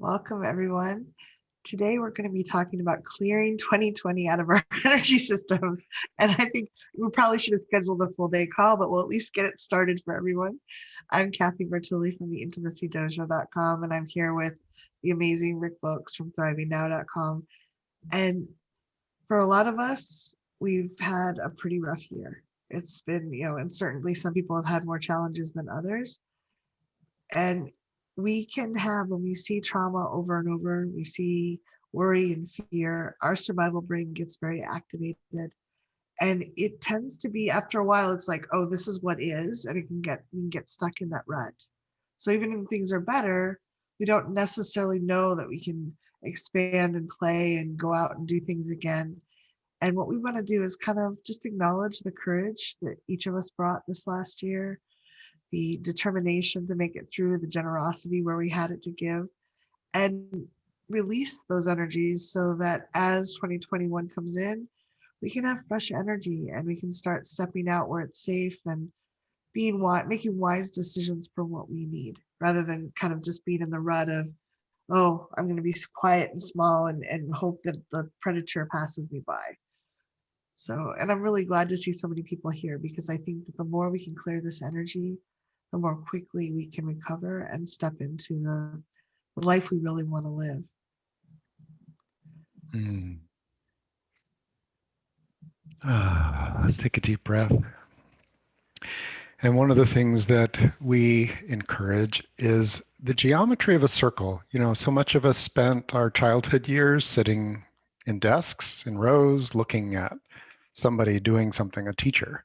Welcome, everyone. Today, we're going to be talking about clearing 2020 out of our energy systems. And I think we probably should have scheduled a full day call, but we'll at least get it started for everyone. I'm Kathy Bertulli from the intimacydojo.com, and I'm here with the amazing Rick Wilkes from thrivingnow.com. And for a lot of us, we've had a pretty rough year. It's been, and certainly some people have had more challenges than others. And we can have, when we see trauma over and over, we see worry and fear, our survival brain gets very activated. And it tends to be, after a while, it's like, oh, this is what is, and we can get stuck in that rut. So even when things are better, we don't necessarily know that we can expand and play and go out and do things again. And what we want to do is kind of just acknowledge the courage that each of us brought this last year, the determination to make it through, the generosity where we had it to give, and release those energies so that as 2021 comes in, we can have fresh energy and we can start stepping out where it's safe and making wise decisions for what we need, rather than kind of just being in the rut of, oh, I'm going to be quiet and small and hope that the predator passes me by. So, and I'm really glad to see so many people here, because I think the more we can clear this energy, the more quickly we can recover and step into the life we really want to live. Let's take a deep breath. And one of the things that we encourage is the geometry of a circle. You know, so much of us spent our childhood years sitting in desks, in rows, looking at somebody doing something, a teacher.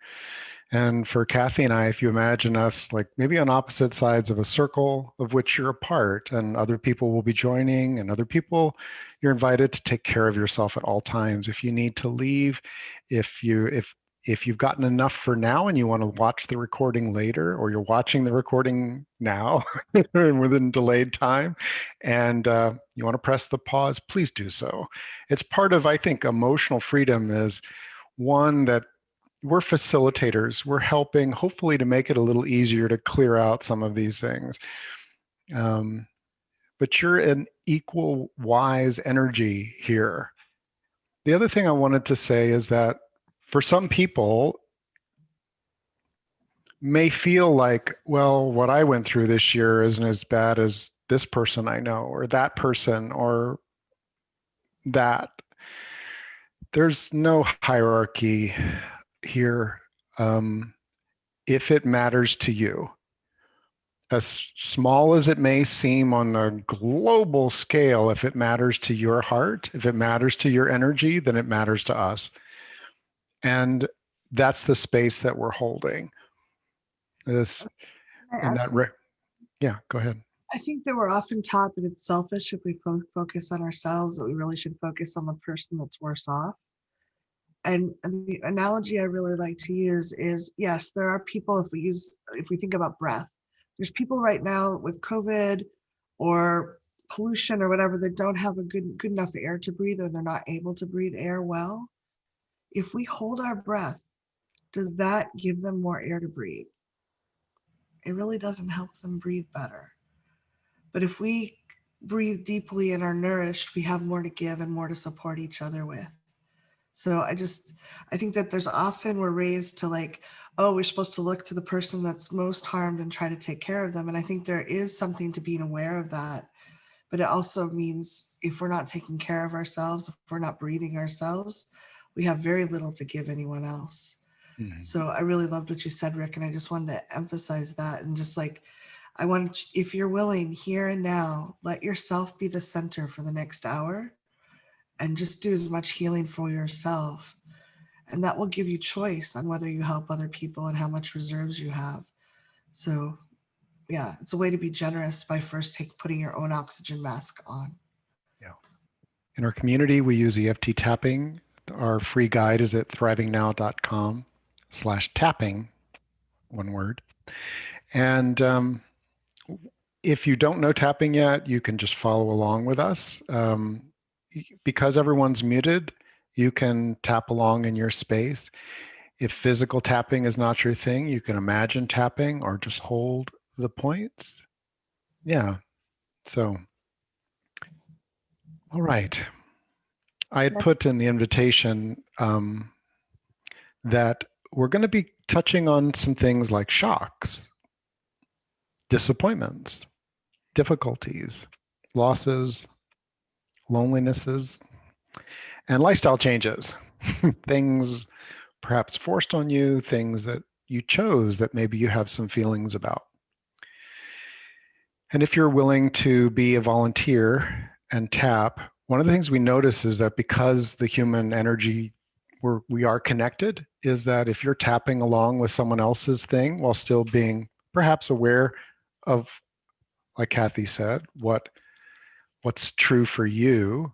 And for Kathy and I, if you imagine us like maybe on opposite sides of a circle of which you're a part, and other people will be joining, and other people, you're invited to take care of yourself at all times. If you need to leave, if you've gotten enough for now and you want to watch the recording later, or you're watching the recording now within delayed time, and you want to press the pause, please do so. It's part of, I think, emotional freedom is one that we're facilitators. We're helping, hopefully, to make it a little easier to clear out some of these things. But you're an equal wise energy here. The other thing I wanted to say is that for some people, may feel like, well, what I went through this year isn't as bad as this person I know, or that person, or that. There's no hierarchy here. If it matters to you, as small as it may seem on the global scale, if it matters to your heart, if it matters to your energy, then it matters to us. And that's the space that we're holding. This in that yeah, go ahead. I think that we're often taught that it's selfish if we focus on ourselves, that we really should focus on the person that's worse off. And the analogy I really like to use is, yes, there are people, if we think about breath, there's people right now with COVID or pollution or whatever that don't have a good enough air to breathe, or they're not able to breathe air well. If we hold our breath, does that give them more air to breathe? It really doesn't help them breathe better. But if we breathe deeply and are nourished, we have more to give and more to support each other with. So I think that there's often we're raised to like, oh, we're supposed to look to the person that's most harmed and try to take care of them. And I think there is something to being aware of that. But it also means if we're not taking care of ourselves, if we're not breathing ourselves, we have very little to give anyone else. Mm-hmm. So I really loved what you said, Rick. And I just wanted to emphasize that. And just like, if you're willing here and now, let yourself be the center for the next hour and just do as much healing for yourself. And that will give you choice on whether you help other people and how much reserves you have. So yeah, it's a way to be generous by first putting your own oxygen mask on. Yeah. In our community, we use EFT tapping. Our free guide is at thrivingnow.com/tapping, one word. And if you don't know tapping yet, you can just follow along with us. Because everyone's muted, you can tap along in your space. If physical tapping is not your thing, you can imagine tapping or just hold the points. Yeah. So All right. I had put in the invitation that we're going to be touching on some things like shocks, disappointments, difficulties, losses, lonelinesses, and lifestyle changes. Things perhaps forced on you, things that you chose that maybe you have some feelings about. And if you're willing to be a volunteer and tap, one of the things we notice is that because the human energy we are connected, is that if you're tapping along with someone else's thing while still being perhaps aware of, like Kathy said, what's true for you,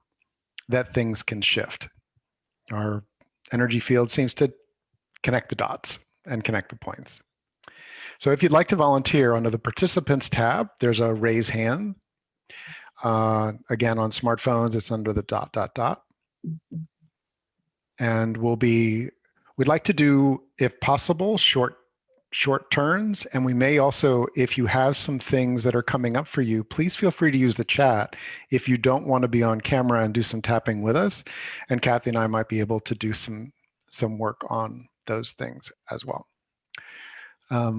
that things can shift. Our energy field seems to connect the dots and connect the points. So if you'd like to volunteer, under the participants tab, there's a raise hand. Again, on smartphones, it's under the ... And we'd like to do, if possible, short turns. And we may also, if you have some things that are coming up for you, please feel free to use the chat if you don't want to be on camera and do some tapping with us. And Kathy and I might be able to do some work on those things as well. I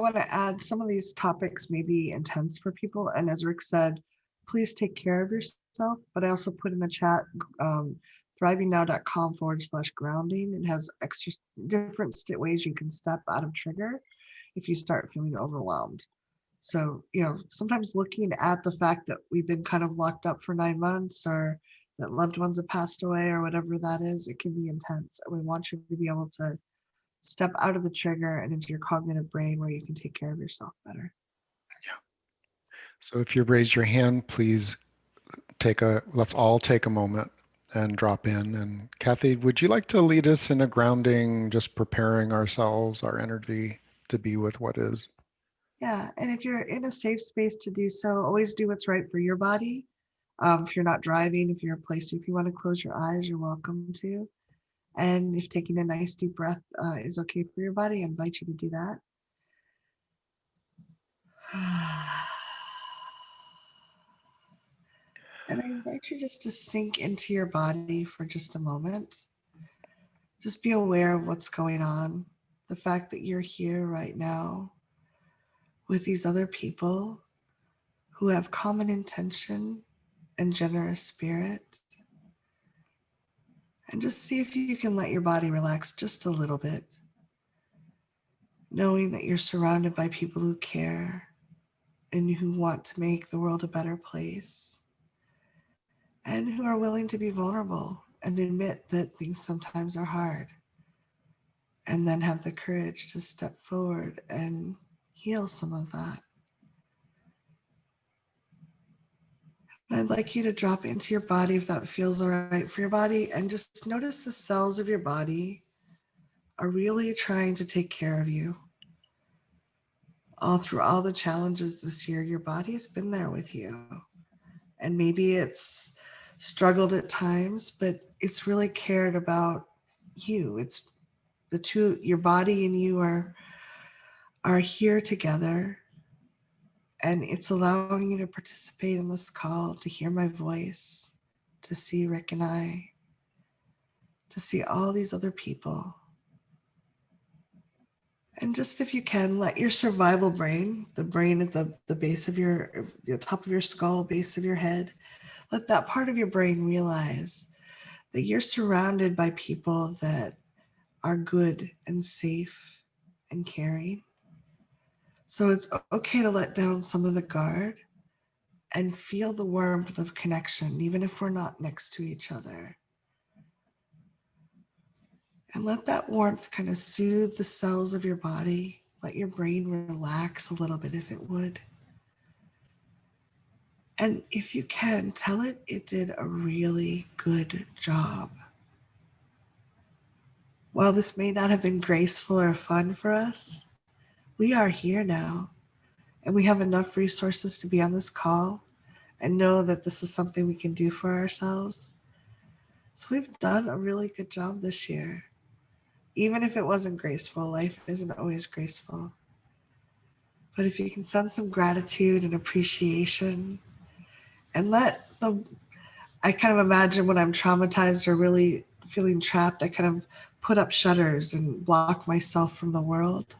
want to add, some of these topics may be intense for people. And as Rick said, please take care of yourself. But I also put in the chat, thrivingnow.com/grounding. It has extra different ways you can step out of trigger if you start feeling overwhelmed. So, sometimes looking at the fact that we've been kind of locked up for 9 months, or that loved ones have passed away, or whatever that is, it can be intense. And we want you to be able to step out of the trigger and into your cognitive brain where you can take care of yourself better. Yeah. So if you raised your hand, please let's all take a moment and drop in. And Kathy, would you like to lead us in a grounding, just preparing ourselves, our energy to be with what is? Yeah, and if you're in a safe space to do so, always do what's right for your body. If you're not driving, if you're in a place, if you want to close your eyes, you're welcome to. And if taking a nice deep breath is okay for your body, I invite you to do that. And I invite you just to sink into your body for just a moment. Just be aware of what's going on. The fact that you're here right now with these other people who have common intention and generous spirit. And just see if you can let your body relax just a little bit, knowing that you're surrounded by people who care and who want to make the world a better place, and who are willing to be vulnerable and admit that things sometimes are hard, and then have the courage to step forward and heal some of that. And I'd like you to drop into your body if that feels all right for your body, and just notice the cells of your body are really trying to take care of you. All through all the challenges this year, your body has been there with you. And maybe it's struggled at times, but it's really cared about you. It's the two, your body and you are here together, and it's allowing you to participate in this call, to hear my voice, to see Rick and I, to see all these other people. And just, if you can, let your survival brain, the brain at the base of the top of your skull, base of your head, let that part of your brain realize that you're surrounded by people that are good and safe and caring. So it's okay to let down some of the guard and feel the warmth of connection, even if we're not next to each other. And let that warmth kind of soothe the cells of your body. Let your brain relax a little bit if it would. And if you can, tell it did a really good job. While this may not have been graceful or fun for us, we are here now, and we have enough resources to be on this call and know that this is something we can do for ourselves. So we've done a really good job this year. Even if it wasn't graceful, life isn't always graceful. But if you can send some gratitude and appreciation, and let I kind of imagine when I'm traumatized or really feeling trapped, I kind of put up shutters and block myself from the world.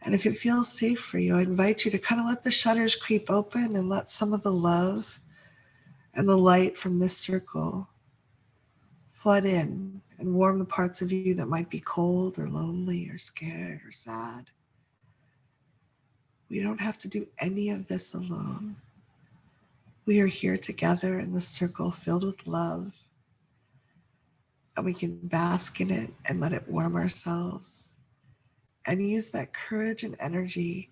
And if it feels safe for you, I invite you to kind of let the shutters creep open and let some of the love and the light from this circle flood in and warm the parts of you that might be cold or lonely or scared or sad. We don't have to do any of this alone. We are here together in this circle filled with love, and we can bask in it and let it warm ourselves and use that courage and energy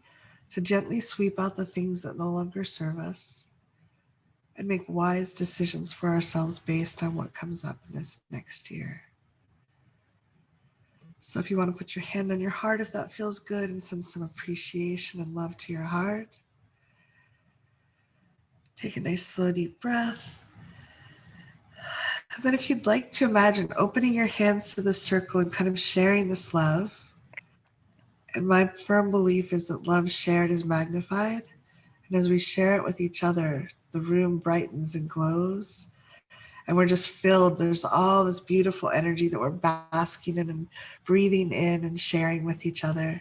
to gently sweep out the things that no longer serve us and make wise decisions for ourselves based on what comes up in this next year. So if you want to put your hand on your heart, if that feels good, and send some appreciation and love to your heart, take a nice slow deep breath. And then if you'd like to imagine opening your hands to the circle and kind of sharing this love. And my firm belief is that love shared is magnified. And as we share it with each other, the room brightens and glows. And we're just filled. There's all this beautiful energy that we're basking in and breathing in and sharing with each other.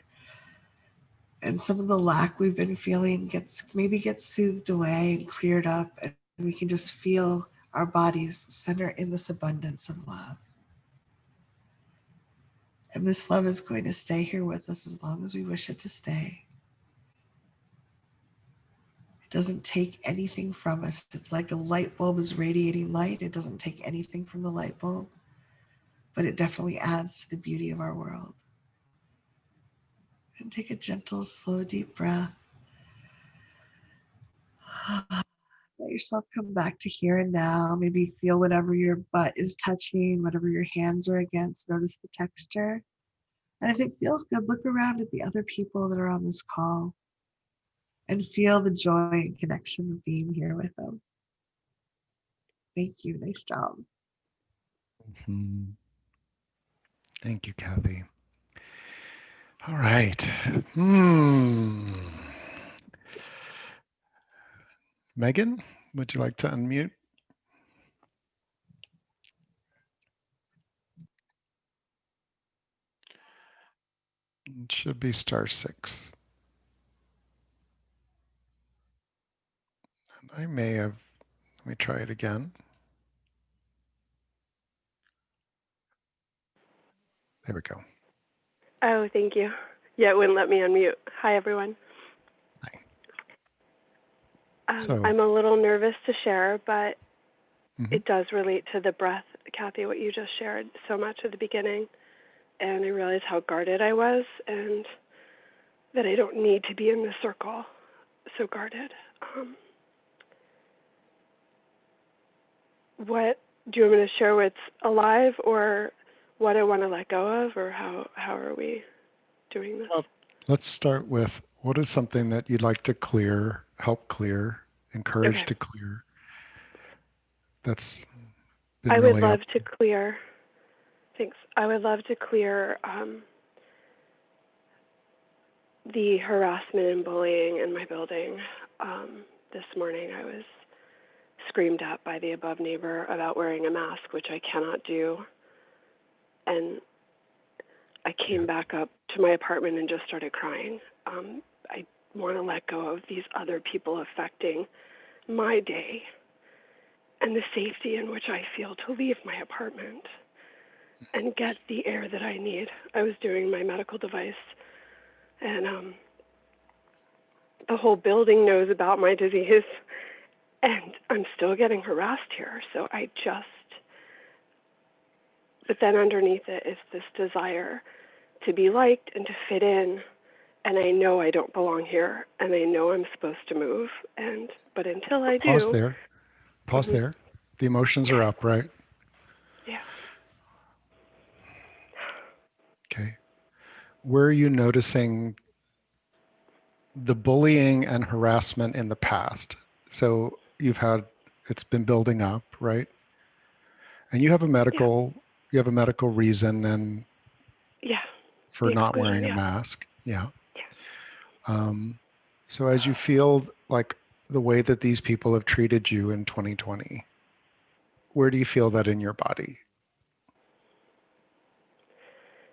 And some of the lack we've been feeling gets soothed away and cleared up. And we can just feel our bodies center in this abundance of love. And this love is going to stay here with us as long as we wish it to stay. It doesn't take anything from us. It's like a light bulb is radiating light. It doesn't take anything from the light bulb, but it definitely adds to the beauty of our world. And take a gentle, slow, deep breath. Let yourself come back to here and now. Maybe feel whatever your butt is touching, whatever your hands are against. Notice the texture. And if it feels good, look around at the other people that are on this call and feel the joy and connection of being here with them. Thank you. Nice job. Mhm. Thank you, Kathy. All right. Megan, would you like to unmute? It should be *6. I may have, let me try it again. There we go. Oh, thank you. Yeah, it wouldn't let me unmute. Hi, everyone. Hi. I'm a little nervous to share, but Mhm. it does relate to the breath, Kathy, what you just shared so much at the beginning. And I realized how guarded I was and that I don't need to be in the circle so guarded. What do you want me to share what's alive or what I want to let go of, or how are we doing this? Well, let's start with what is something that you'd like to clear, help clear, encourage to clear. That's been I would really love to clear. Thanks. I would love to clear the harassment and bullying in my building. This morning I was screamed at by the above neighbor about wearing a mask, which I cannot do. And I came back up to my apartment and just started crying. I want to let go of these other people affecting my day and the safety in which I feel to leave my apartment and get the air that I need. I was doing my medical device, and the whole building knows about my disease, and I'm still getting harassed here. So but then underneath it is this desire to be liked and to fit in. And I know I don't belong here, and I know I'm supposed to move. But until I do. Pause there. Pause there. The emotions are up, right? Yeah. Okay. Where are you noticing the bullying and harassment in the past? So it's been building up, right? And you have a medical reason and for not wearing a mask. Yeah. So as you feel like the way that these people have treated you in 2020, Where do you feel that in your body?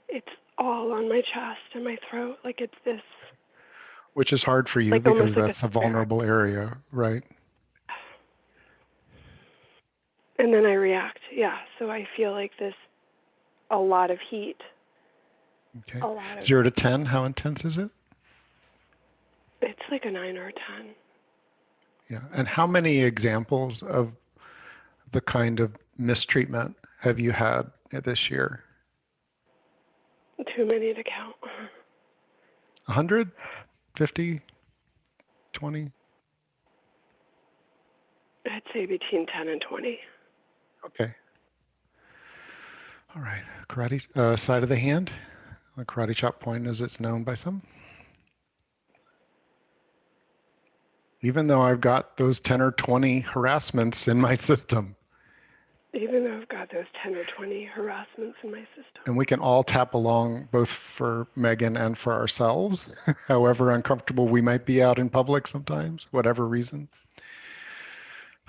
It's all on my chest and my throat. Like it's this, Which is hard for you like because almost like a that's a spark. vulnerable area, right? And then I react. Yeah. So I feel like this, a lot of heat. Okay. A lot of, 0 to 10, how intense is it? it's like a 9 or a 10. Yeah. And how many examples of the kind of mistreatment have you had this year? Too many to count. 100? 50? 20? I'd say between 10 and 20. Okay. All right. Karate side of the hand, the karate chop point as it's known by some. Even though I've got those 10 or 20 harassments in my system. Even though I've got those 10 or 20 harassments in my system. And we can all tap along both for Megan and for ourselves, however uncomfortable we might be out in public sometimes, whatever reason.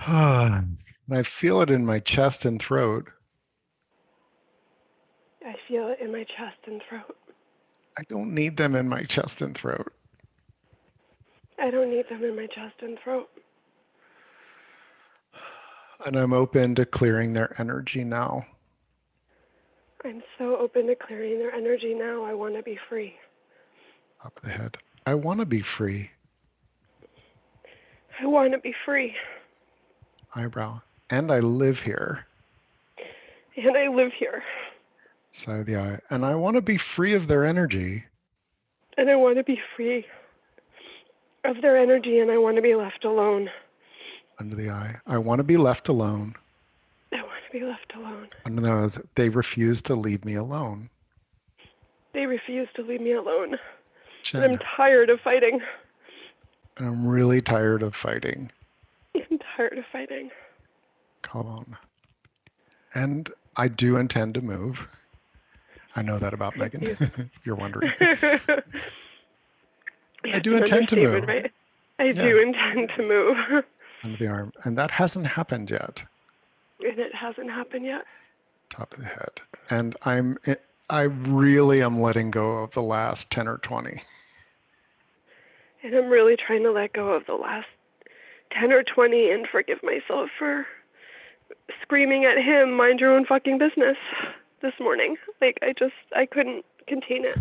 And I feel it in my chest and throat. I feel it in my chest and throat. I don't need them in my chest and throat. I don't need them in my chest and throat. And I'm open to clearing their energy now. I'm so open to clearing their energy now. I want to be free. Top of the head. I want to be free. I want to be free. Eyebrow. And I live here. And I live here. Side of the eye. And I want to be free of their energy. And I want to be free of their energy, and I want to be left alone. Under the eye. I want to be left alone. I want to be left alone. Under the nose. They refuse to leave me alone. They refuse to leave me alone. Chin. And I'm tired of fighting. And I'm really tired of fighting. I'm tired of fighting. Collarbone. And I do intend to move. I know that about Megan, if you're wondering. I do intend to move. Right? I do intend to move. Under the arm. And that hasn't happened yet. And it hasn't happened yet. Top of the head. And I really am letting go of the last 10 or 20. And I'm really trying to let go of the last 10 or 20 and forgive myself for screaming at him, mind your own fucking business, this morning. Like, I couldn't contain it.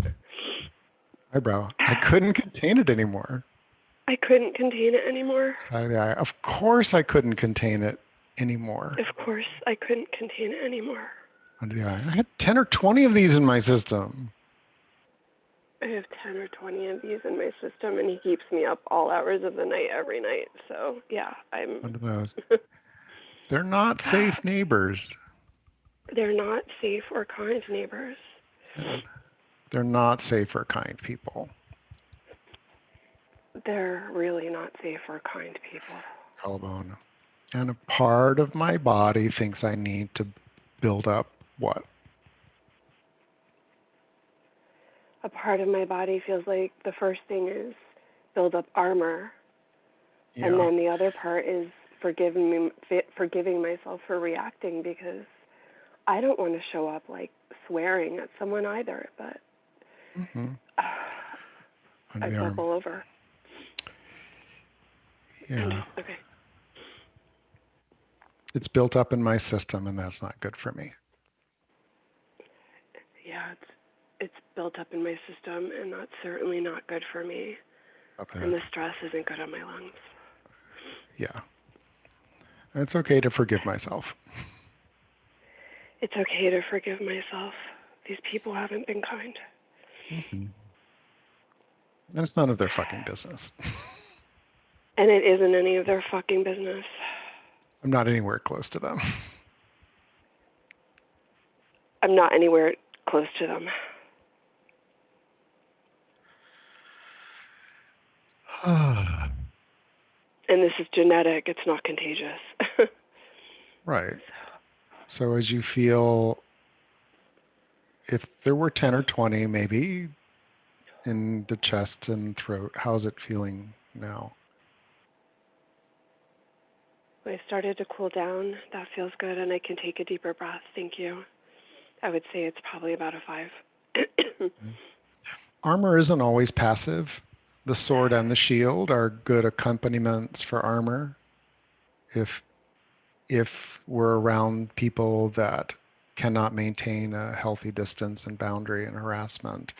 Eyebrow. I couldn't contain it anymore. I couldn't contain it anymore. Side of the eye. Of course I couldn't contain it anymore. Of course, I couldn't contain it anymore. Under the eye. I had 10 or 20 of these in my system. I have 10 or 20 of these in my system, and he keeps me up all hours of the night, every night. So, yeah, I'm... Under the nose. They're not safe neighbors. They're not safe or kind neighbors. They're not safe or kind people. They're really not safe or kind people. Collarbone. And a part of my body thinks I need to build up what? A part of my body feels like the first thing is build up armor. Yeah. And then the other part is forgiving myself for reacting, because I don't want to show up like swearing at someone either, but I buckle over. Yeah. Okay. It's built up in my system, and that's not good for me. Yeah, it's built up in my system, and that's certainly not good for me. And the stress isn't good on my lungs. Yeah. It's okay to forgive myself. It's okay to forgive myself. These people haven't been kind. And it's none of their fucking business. And it isn't any of their fucking business. I'm not anywhere close to them. I'm not anywhere close to them. And this is genetic. It's not contagious. Right. So as you feel, if there were 10 or 20 maybe in the chest and throat, how's it feeling now? I started to cool down. That feels good, and I can take a deeper breath. Thank you. I would say it's probably about a 5. Armor isn't always passive. The sword and the shield are good accompaniments for armor. If we're around people that cannot maintain a healthy distance and boundary and harassment,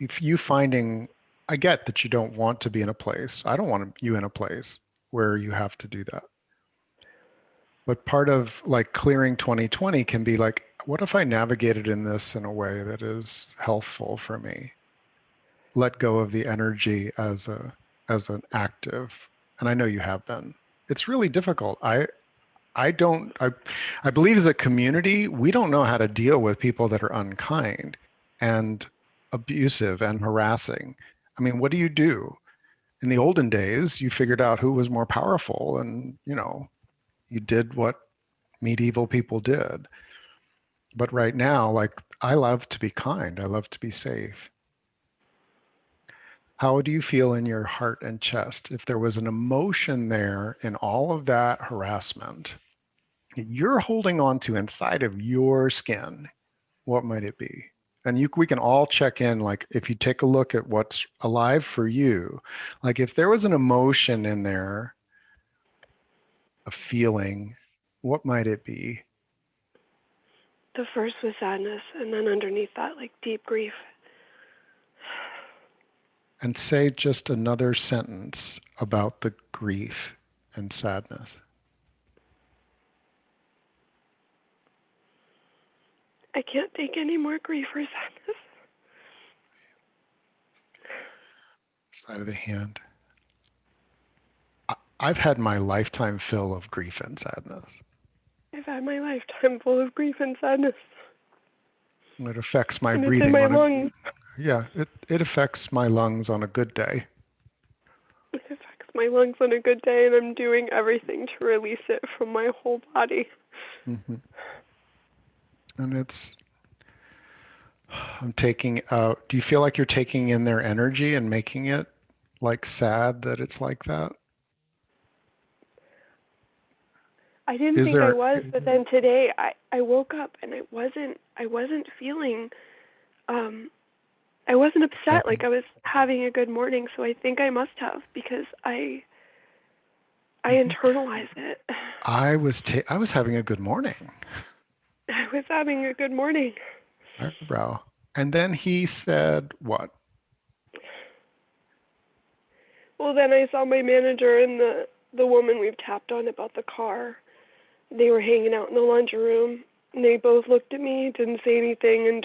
if you finding, I get that you don't want to be in a place. I don't want you in a place where you have to do that. But part of like clearing 2020 can be like, what if I navigated in this in a way that is healthful for me? Let go of the energy as an active, and I know you have been. It's really difficult. I believe as a community, we don't know how to deal with people that are unkind and abusive and harassing. I mean, what do you do? In the olden days, you figured out who was more powerful, and you did what medieval people did. But right now, like, I love to be kind. I love to be safe. How do you feel in your heart and chest? If there was an emotion there in all of that harassment you're holding on to inside of your skin, what might it be? And we can all check in, like if you take a look at what's alive for you, like if there was an emotion in there, a feeling, what might it be? The first was sadness, and then underneath that, like deep grief. And say just another sentence about the grief and sadness. I can't take any more grief or sadness. Side of the hand. I've had my lifetime fill of grief and sadness. I've had my lifetime full of grief and sadness. It affects my and breathing. It's in my lungs. Yeah, it affects my lungs on a good day. It affects my lungs on a good day, and I'm doing everything to release it from my whole body. Mm-hmm. And I'm taking out, do you feel like you're taking in their energy and making it like sad that it's like that? I didn't think I was, but then today I woke up and I wasn't feeling, I wasn't upset like I was having a good morning, so I think I must have because I internalized it. I was having a good morning. I was having a good morning. Eyebrow. And then he said what? Well, then I saw my manager and the woman we've tapped on about the car. They were hanging out in the laundry room, and they both looked at me, didn't say anything, and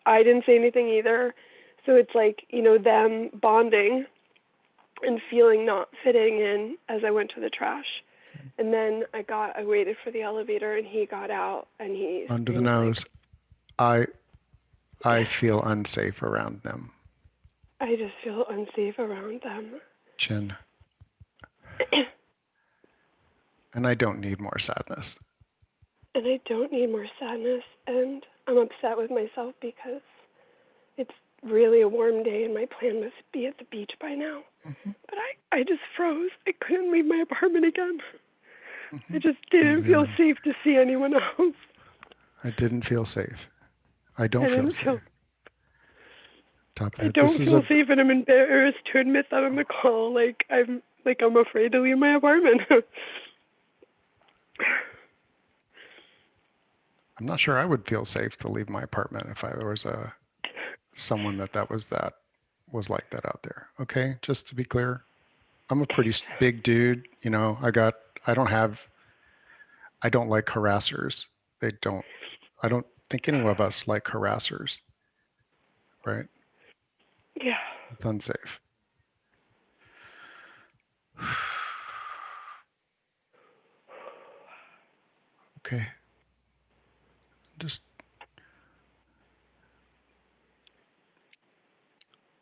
I didn't say anything either. So it's like, them bonding and feeling not fitting in as I went to the trash. And then I waited for the elevator, and he got out, and he under the nose. Like, I feel unsafe around them. I just feel unsafe around them. Chin. And I don't need more sadness. And I don't need more sadness, and I'm upset with myself because it's really a warm day, and my plan was to be at the beach by now. Mm-hmm. But I just froze. I couldn't leave my apartment again. Mm-hmm. I just didn't feel safe to see anyone else. I didn't feel safe. I don't feel safe. I don't feel safe, and I'm embarrassed to admit that on the call. I'm afraid to leave my apartment. I'm not sure I would feel safe to leave my apartment if I was someone that was like that out there. Okay, just to be clear, I'm a pretty big dude. I don't like harassers. I don't think any of us like harassers, right? Yeah. It's unsafe. Okay. Just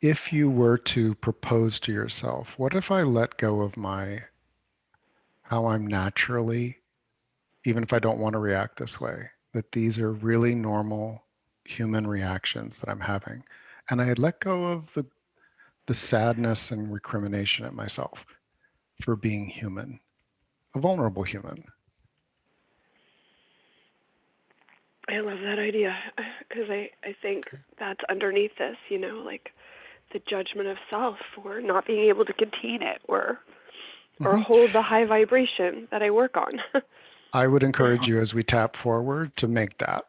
if you were to propose to yourself, what if I let go of how I'm naturally, even if I don't want to react this way, that these are really normal human reactions that I'm having. And I had let go of the sadness and recrimination at myself. for being human, a vulnerable human. I love that idea because I think that's underneath this, like the judgment of self for not being able to contain it or hold the high vibration that I work on. I would encourage you as we tap forward to make that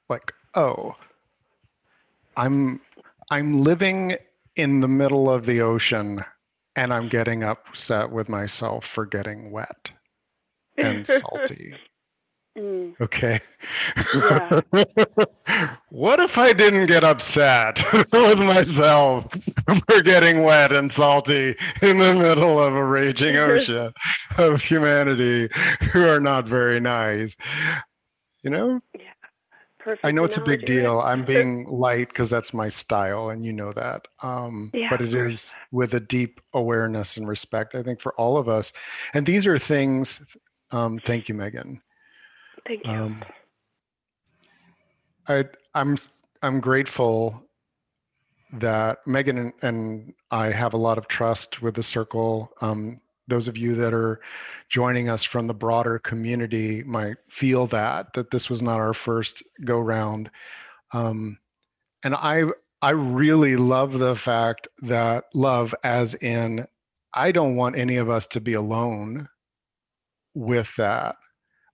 like, oh, I'm living in the middle of the ocean and I'm getting upset with myself for getting wet and salty. Okay. Yeah. What if I didn't get upset with myself for getting wet and salty in the middle of a raging ocean of humanity who are not very nice? Yeah. Perfect I know it's a big analogy, deal. right? I'm being light because that's my style, and you know that. Yeah, But of it course. is with a deep awareness and respect, I think, for all of us. And these are things. Thank you, Megan. Thank you. I'm grateful that Megan and I have a lot of trust with the circle. Those of you that are joining us from the broader community might feel that this was not our first go round. And I really love the fact that love, as in, I don't want any of us to be alone with that.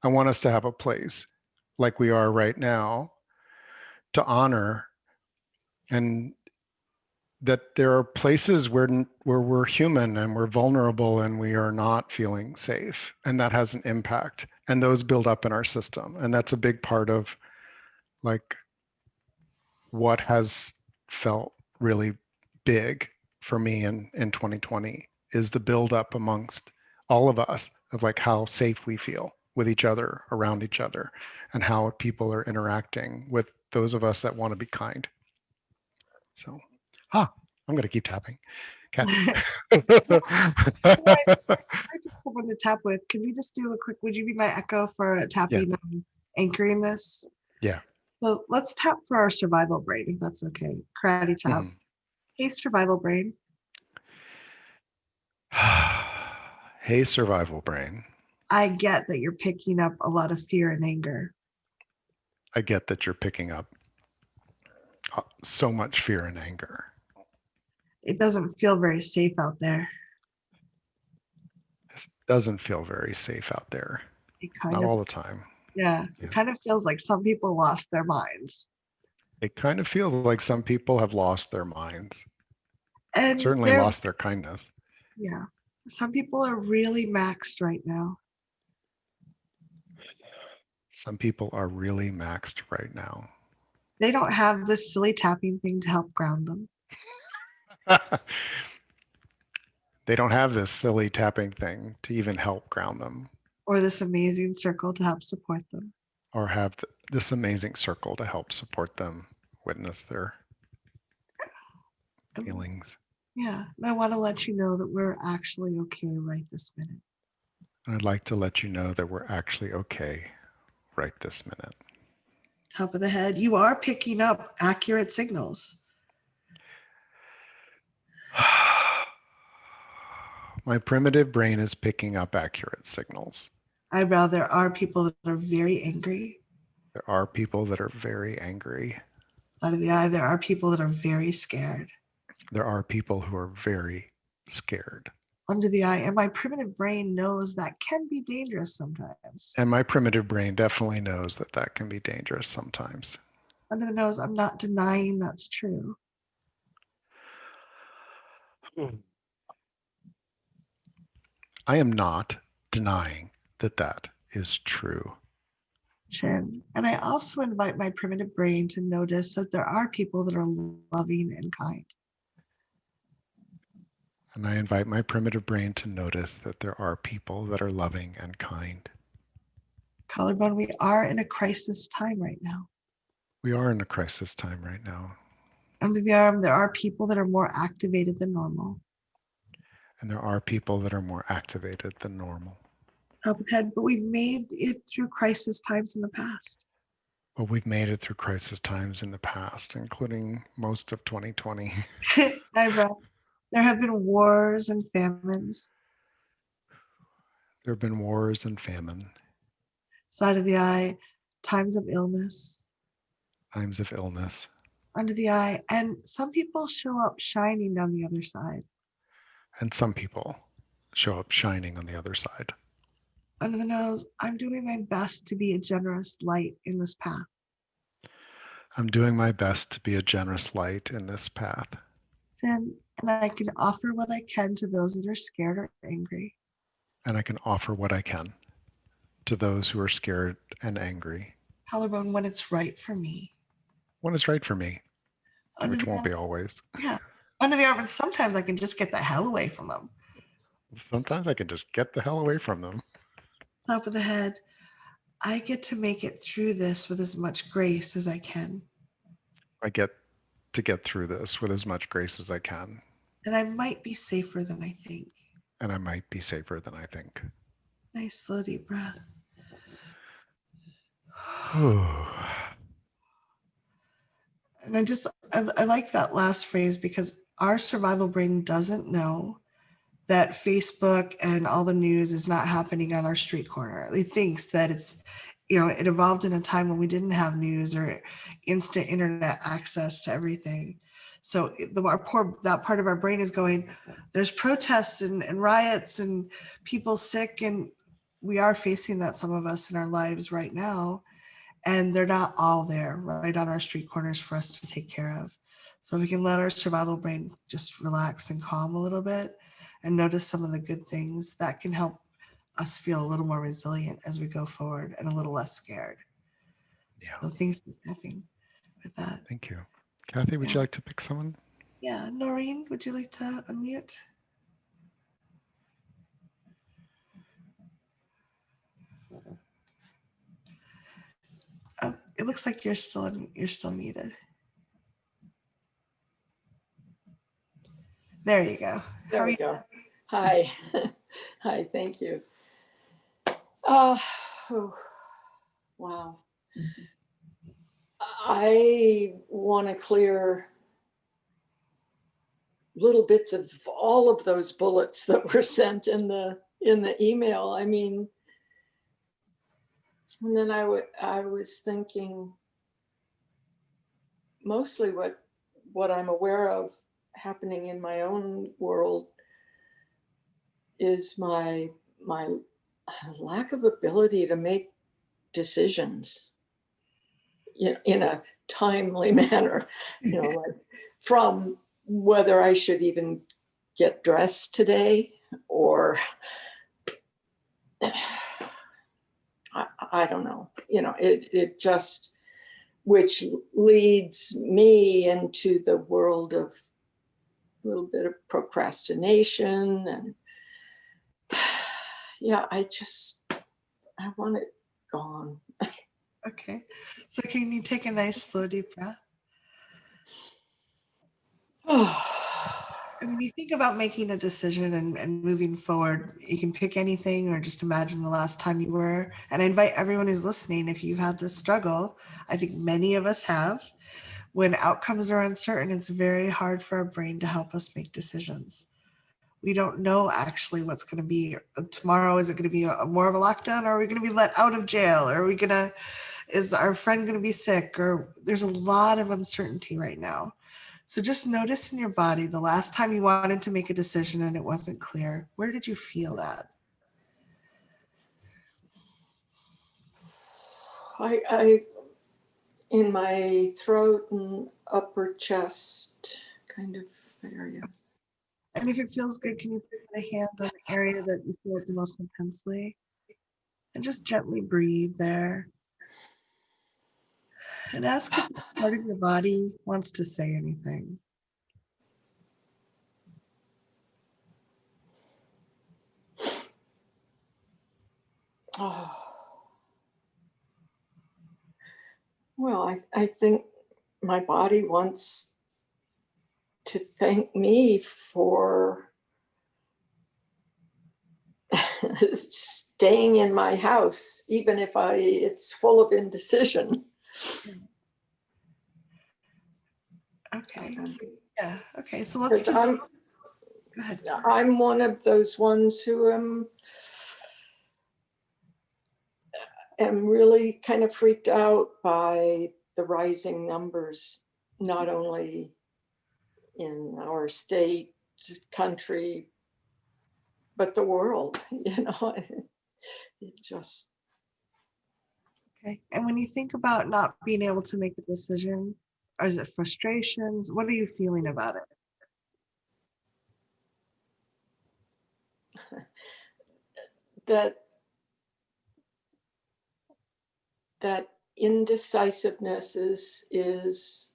I want us to have a place like we are right now to honor, and that there are places where we're human and we're vulnerable and we are not feeling safe, and that has an impact, and those build up in our system, and that's a big part of like what has felt really big for me in 2020 is the buildup amongst all of us of like how safe we feel with each other, around each other, and how people are interacting with those of us that want to be kind. So, I'm going to keep tapping. Kathy. Someone to tap with. Can we just do a quick, would you be my echo for tapping and anchoring this? Yeah. So let's tap for our survival brain, if that's okay. Karate tap. Hey, survival brain. Hey, survival brain. I get that you're picking up a lot of fear and anger. I get that you're picking up so much fear and anger. It doesn't feel very safe out there. It doesn't feel very safe out there. Not all the time. Yeah, it kind of feels like some people lost their minds. It kind of feels like some people have lost their minds. And certainly lost their kindness. Yeah. Some people are really maxed right now. Some people are really maxed right now. They don't have this silly tapping thing to help ground them. They don't have this silly tapping thing to even help ground them. Or this amazing circle to help support them. Or have this amazing circle to help support them witness their feelings. Yeah, and I want to let you know that we're actually okay right this minute. I'd like to let you know that we're actually okay right this minute. Top of the head, you are picking up accurate signals. My primitive brain is picking up accurate signals. Eyebrow, there are people that are very angry. There are people that are very angry. Out of the eye, there are people that are very scared. There are people who are very scared. Under the eye, and my primitive brain knows that can be dangerous sometimes. And my primitive brain definitely knows that that can be dangerous sometimes. Under the nose, I'm not denying that's true. I am not denying that that is true. Chin. And I also invite my primitive brain to notice that there are people that are loving and kind. And I invite my primitive brain to notice that there are people that are loving and kind. Collarbone, we are in a crisis time right now. We are in a crisis time right now. Under the arm, there are people that are more activated than normal. And there are people that are more activated than normal. Top of head, but we've made it through crisis times in the past. But we've made it through crisis times in the past, including most of 2020. Eyebrow. There have been wars and famines. There have been wars and famine, Side of the eye, times of illness, times of illness, under the eye, and some people show up shining on the other side. and some people show up shining on the other side. Under the nose, I'm doing my best to be a generous light in this path. I'm doing my best to be a generous light in this path, And I can offer what I can to those that are scared or angry. and I can offer what I can to those who are scared and angry Collarbone, when it's right for me. when it's right for me, Under which the won't be arm, always. yeah. Under the arm, and sometimes I can just get the hell away from them. Sometimes I can just get the hell away from them. Top of the head, I get to make it through this with as much grace as I can. I get to get through this with as much grace as I can, And I might be safer than I think. and I might be safer than I think. Nice, slow, deep breath. And I like that last phrase because our survival brain doesn't know that Facebook and all the news is not happening on our street corner. It thinks that it's, it evolved in a time when we didn't have news or instant internet access to everything. So that part of our brain is going, there's protests and riots and people sick. And we are facing that, some of us in our lives right now. And they're not all there right on our street corners for us to take care of. So we can let our survival brain just relax and calm a little bit and notice some of the good things that can help us feel a little more resilient as we go forward and a little less scared. Yeah. So things be happening with that. Thank you. Kathy, would you like to pick someone? Yeah, Noreen, would you like to unmute? Oh, it looks like you're still muted. There you go. There we go. Hi. Hi, thank you. Oh, wow. I want to clear little bits of all of those bullets that were sent in the email. I mean, and then I was thinking mostly what I'm aware of happening in my own world is my lack of ability to make decisions in a timely manner, like from whether I should even get dressed today or I don't know, it just, which leads me into the world of a little bit of procrastination and yeah, I want it gone. Okay. So can you take a nice, slow, deep breath? And when you think about making a decision and moving forward, you can pick anything or just imagine the last time you were. And I invite everyone who's listening, if you've had this struggle, I think many of us have, when outcomes are uncertain, it's very hard for our brain to help us make decisions. We don't know actually what's going to be tomorrow. Is it going to be more of a lockdown, or are we going to be let out of jail? Or is our friend going to be sick? Or there's a lot of uncertainty right now. So just notice in your body the last time you wanted to make a decision and it wasn't clear. Where did you feel that? I in my throat and upper chest kind of area. And if it feels good, can you put a hand on the area that you feel it the most intensely? And just gently breathe there. And ask if this part of your body wants to say anything. Oh. Well, I think my body wants to thank me for staying in my house, even if it's full of indecision. Okay. Yeah. Okay. So let's just go ahead. I'm one of those ones who am am really kind of freaked out by the rising numbers, not only in our state, country, but the world, you know. It just, Okay. And when you think about not being able to make a decision, or is it frustrations? What are you feeling about it? that that indecisiveness is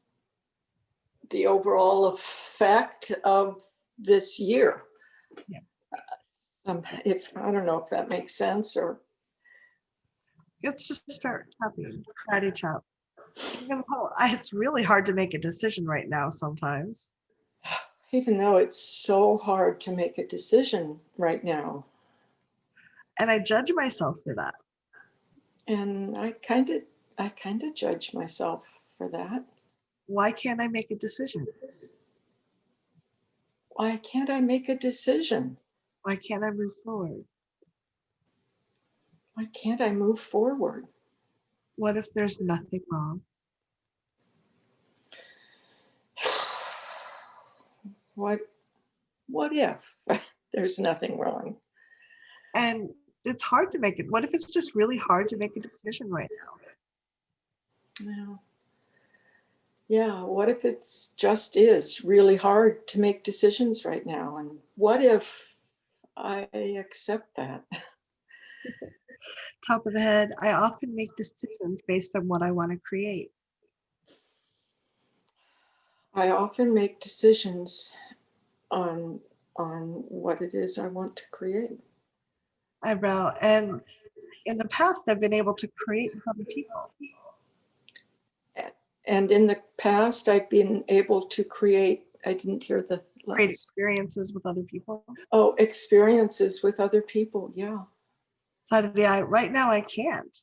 the overall effect of this year. Yeah. If I don't know if that makes sense, or Let's just start tapping, karate chop. Even though it's really hard to make a decision right now sometimes. even though it's so hard to make a decision right now. And I judge myself for that. And I kind of judge myself for that. Why can't I make a decision? Why can't I make a decision? Why can't I move forward? Why can't I move forward? What if there's nothing wrong? What if there's nothing wrong? And it's hard to make it. What if it's just really hard to make a decision right now? Yeah. Yeah, what if it's just is really hard to make decisions right now? And what if I accept that? Top of the head, I often make decisions based on what I want to create. I often make decisions on what it is I want to create. Eyebrow. And in the past, I've been able to create with other people. And in the past, I've been able to create, I didn't hear the Create last. experiences with other people. Oh, experiences with other people, yeah. Side of the eye. Right now, I can't.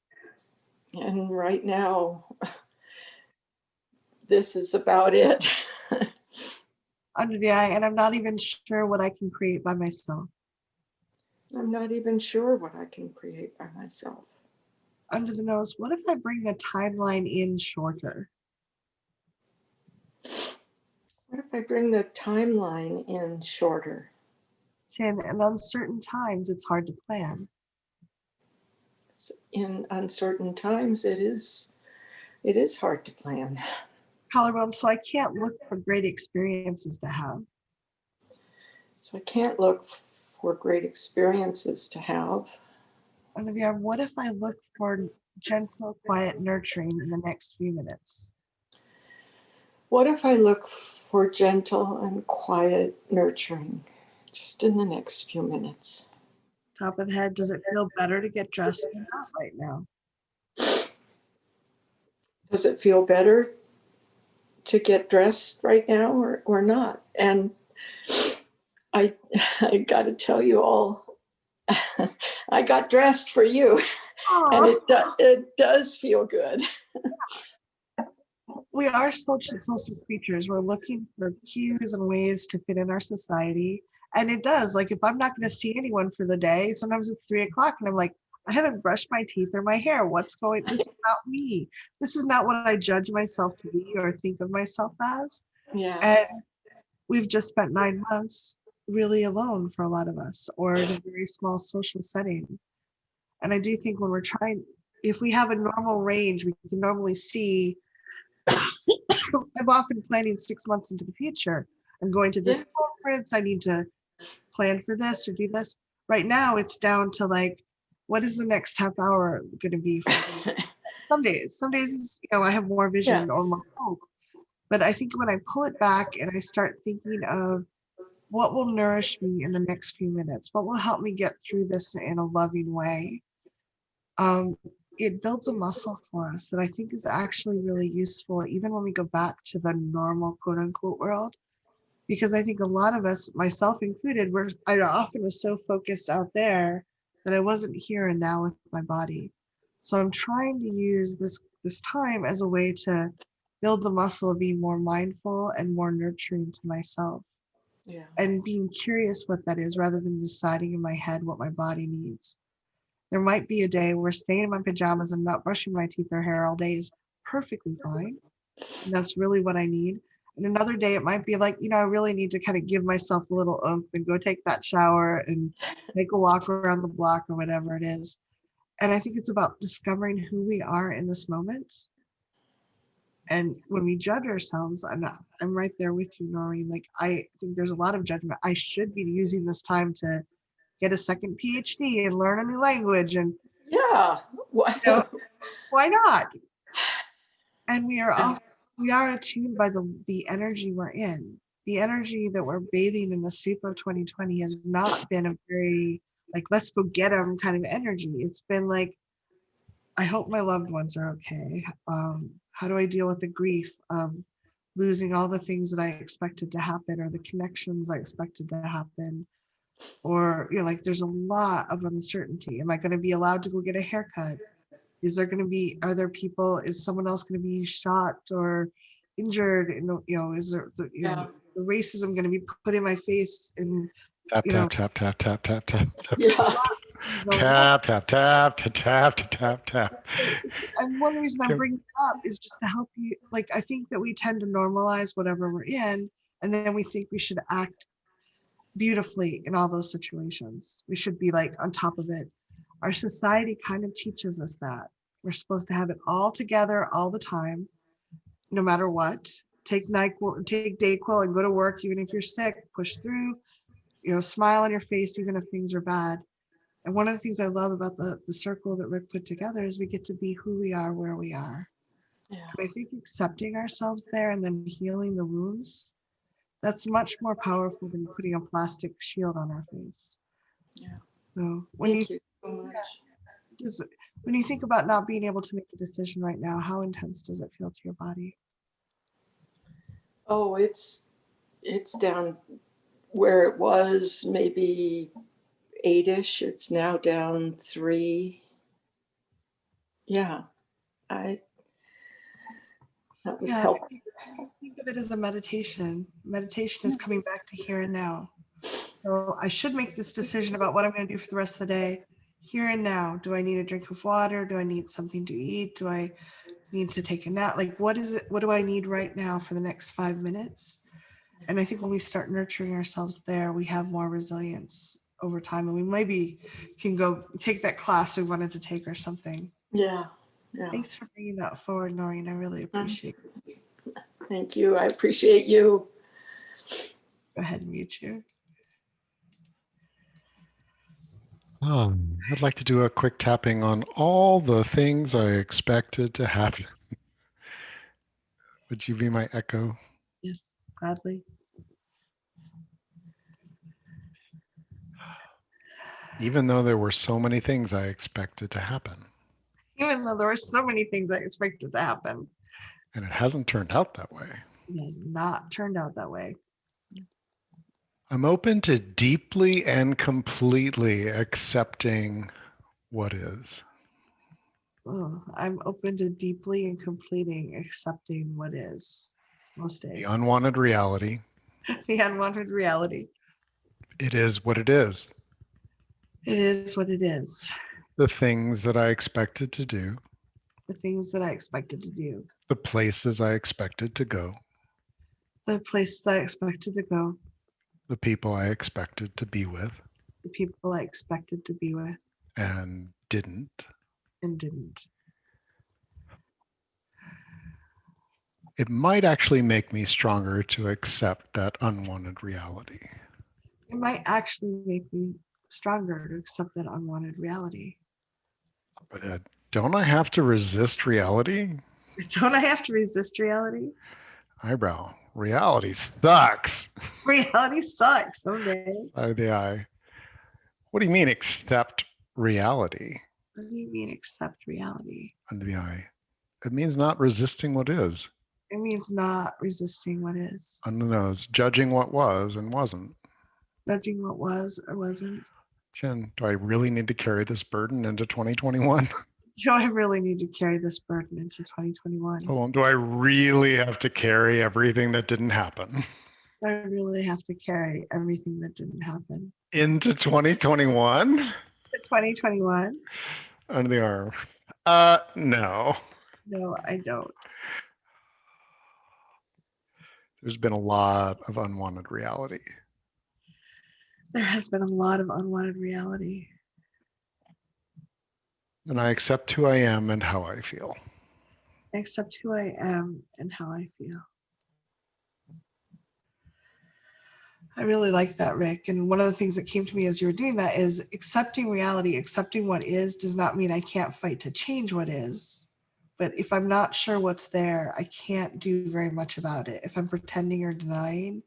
And right now, this is about it. Under the eye, and I'm not even sure what I can create by myself. I'm not even sure what I can create by myself. Under the nose, what if I bring the timeline in shorter? What if I bring the timeline in shorter? Chin, and uncertain times, it's hard to plan. In uncertain times, it is hard to plan. Collarbone, so I can't look for great experiences to have. So I can't look for great experiences to have. Under the arm, what if I look for gentle, quiet nurturing in the next few minutes? What if I look for gentle and quiet nurturing just in the next few minutes? Top of the head, does it feel better to get dressed or not right now? Does it feel better to get dressed right now or not? And I got to tell you all, I got dressed for you. And it does feel good. We are social creatures. We're looking for cues and ways to fit in our society. And it does. Like if I'm not going to see anyone for the day, sometimes it's 3 o'clock and I'm like, I haven't brushed my teeth or my hair. This is not me. This is not what I judge myself to be or think of myself as. Yeah. And we've just spent 9 months really alone for a lot of us, or in a very small social setting. And I do think when we're trying, if we have a normal range, we can normally see. I'm often planning 6 months into the future. I'm going to this conference. I need to plan for this or do this. Right now, it's down to like, what is the next half hour going to be for me? Some days, I have more vision or more hope. But I think when I pull it back and I start thinking of what will nourish me in the next few minutes, what will help me get through this in a loving way, it builds a muscle for us that I think is actually really useful, even when we go back to the normal quote unquote world. Because I think a lot of us, myself included, I often was so focused out there that I wasn't here and now with my body. So I'm trying to use this time as a way to build the muscle of being more mindful and more nurturing to myself. Yeah. And being curious what that is rather than deciding in my head what my body needs. There might be a day where staying in my pajamas and not brushing my teeth or hair all day is perfectly fine. And that's really what I need. And another day it might be like, I really need to kind of give myself a little oomph and go take that shower and take a walk around the block or whatever it is. And I think it's about discovering who we are in this moment. And when we judge ourselves, I'm right there with you, Noreen. Like, I think there's a lot of judgment. I should be using this time to get a second PhD and learn a new language. And Yeah. why not? And we are attuned by the energy we're in. The energy that we're bathing in the soup of 2020 has not been a very like, let's go get them kind of energy. It's been like, I hope my loved ones are okay. How do I deal with the grief of losing all the things that I expected to happen, or the connections I expected to happen? Or, like, there's a lot of uncertainty. Am I going to be allowed to go get a haircut? Is someone else going to be shot or injured? Is there, Yeah. the racism going to be put in my face? And Tap, tap, tap, tap, tap, tap, tap, tap. Yeah. Tap, tap, tap, tap, tap, tap, tap. And one reason I'm bringing it up is just to help you. Like, I think that we tend to normalize whatever we're in, and then we think we should act beautifully in all those situations. We should be like on top of it. Our society kind of teaches us that we're supposed to have it all together all the time, no matter what. Take NyQuil, take Dayquil, and go to work even if you're sick. Push through. Smile on your face even if things are bad. And one of the things I love about the circle that Rick put together is we get to be who we are, where we are. Yeah. And I think accepting ourselves there and then healing the wounds, that's much more powerful than putting a plastic shield on our face. Yeah. So Thank you so much. when you think about not being able to make a decision right now, how intense does it feel to your body? Oh, it's down where it was maybe 8-ish. It's now down 3. Yeah. That was helpful. Think of it as a meditation. Meditation is coming back to here and now. So I should make this decision about what I'm going to do for the rest of the day. Here and now. Do I need a drink of water? Do I need something to eat? Do I need to take a nap? Like, what is it? What do I need right now for the next 5 minutes? And I think when we start nurturing ourselves there, we have more resilience over time, and we maybe can go take that class we wanted to take or something. Yeah. Thanks for bringing that forward, Noreen. I really appreciate it. Thank you. I appreciate you. Go ahead and mute you. I'd like to do a quick tapping on all the things I expected to happen. Would you be my echo? Yes, gladly. Even though there were so many things I expected to happen. Even though there were so many things I expected to happen. And it hasn't turned out that way. It has not turned out that way. I'm open to deeply and completely accepting what is. I'm open to deeply and completing accepting what is most days. The unwanted reality. The unwanted reality. It is what it is. It is what it is. The things that I expected to do. The things that I expected to do. The places I expected to go. The places I expected to go. The people I expected to be with. The people I expected to be with. And didn't. And didn't. It might actually make me stronger to accept that unwanted reality. It might actually make me stronger to accept that unwanted reality. But don't I have to resist reality? Don't I have to resist reality? Eyebrow. Reality sucks. Reality sucks some days. Side of the eye. What do you mean accept reality? What do you mean accept reality? Under the eye. It means not resisting what is. It means not resisting what is. Under the nose. Judging what was and wasn't. Judging what was or wasn't. Jen, do I really need to carry this burden into 2021? Do I really need to carry this burden into 2021? Hold on. Do I really have to carry everything that didn't happen I really have to carry everything that didn't happen into 2021? 2021? Under the arm. No. No, I don't. There's been a lot of unwanted reality. There has been a lot of unwanted reality. And I accept who I am and how I feel. I accept who I am and how I feel. I really like that, Rick. And one of the things that came to me as you were doing that is accepting reality, accepting what is does not mean I can't fight to change what is. But if I'm not sure what's there, I can't do very much about it. If I'm pretending or denying,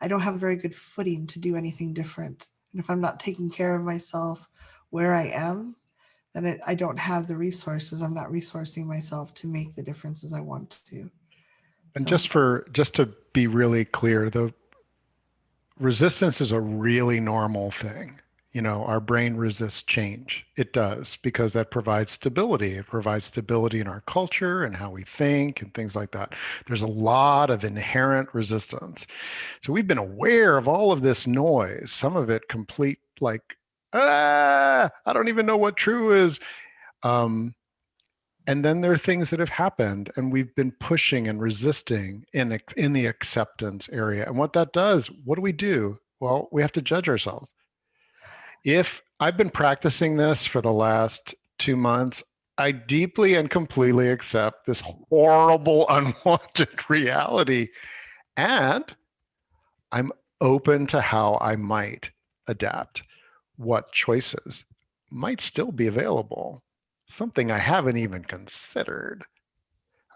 I don't have a very good footing to do anything different. And if I'm not taking care of myself where I am, then I don't have the resources. I'm not resourcing myself to make the differences I want to. And So, just to be really clear, the resistance is a really normal thing. You know, our brain resists change. It does, because that provides stability. It provides stability in our culture and how we think and things like that. There's a lot of inherent resistance. So we've been aware of all of this noise, some of it complete like, I don't even know what true is. And then there are things that have happened, and we've been pushing and resisting in the acceptance area. And what that does, what do? Well, we have to judge ourselves. If I've been practicing this for the last 2 months, I deeply and completely accept this horrible, unwanted reality. And I'm open to how I might adapt, what choices might still be available, something I haven't even considered.